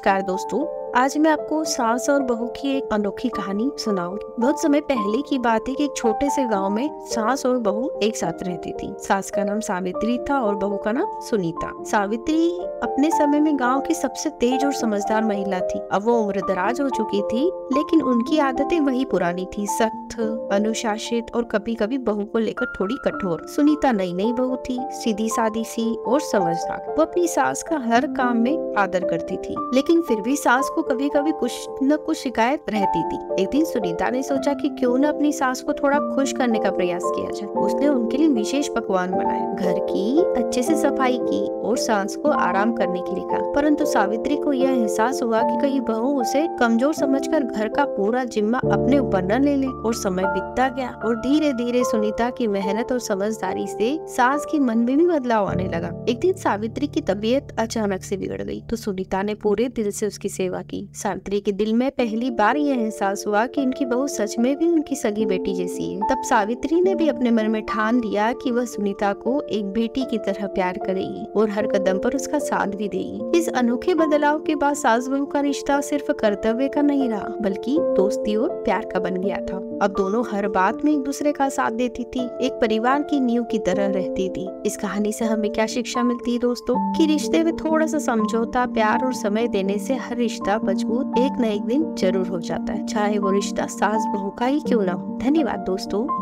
नमस्कार दोस्तों। आज मैं आपको सास और बहू की एक अनोखी कहानी सुनाऊंगी। बहुत समय पहले की बात है कि एक छोटे से गांव में सास और बहू एक साथ रहती थी। सास का नाम सावित्री था और बहू का नाम सुनीता। सावित्री अपने समय में गांव की सबसे तेज और समझदार महिला थी। अब वो उम्रदराज हो चुकी थी, लेकिन उनकी आदतें वही पुरानी थी, सख्त, अनुशासित और कभी कभी बहू को लेकर थोड़ी कठोर। सुनीता नई नई बहू थी, सीधी सादी सी और समझदार। वो अपनी सास का हर काम में आदर करती थी, लेकिन फिर भी सास को कभी कभी कुछ न कुछ शिकायत रहती थी। एक दिन सुनीता ने सोचा कि क्यों न अपनी सास को थोड़ा खुश करने का प्रयास किया जाए। उसने उनके लिए विशेष पकवान बनाए, घर की अच्छे से सफाई की और सास को आराम करने के लिए कहा। परंतु सावित्री को यह एहसास हुआ कि कहीं बहू उसे कमजोर समझकर घर का पूरा जिम्मा अपने ऊपर न ले ले। और समय बीतता गया और धीरे धीरे सुनीता की मेहनत और समझदारी से सास के मन में भी बदलाव आने लगा। एक दिन सावित्री की तबीयत अचानक से बिगड़ गई तो सुनीता ने पूरे दिल से उसकी सेवा की। सावित्री के दिल में पहली बार यह एहसास हुआ कि उनकी बहू सच में भी उनकी सगी बेटी जैसी है। तब सावित्री ने भी अपने मन में ठान लिया कि वह सुनीता को एक बेटी की तरह प्यार करेगी और हर कदम पर उसका साथ भी देगी। इस अनोखे बदलाव के बाद सास बहू का रिश्ता सिर्फ कर्तव्य का नहीं रहा, बल्कि दोस्ती और प्यार का बन गया था। अब दोनों हर बात में एक दूसरे का साथ देती थी, एक परिवार की नींव की तरह रहती थी। इस कहानी से हमें क्या शिक्षा मिलती है दोस्तों? कि रिश्ते में थोड़ा सा समझौता, प्यार और समय देने से हर रिश्ता मजबूत एक न एक दिन जरूर हो जाता है, चाहे वो रिश्ता सास बहू का ही क्यों ना हो। धन्यवाद दोस्तों।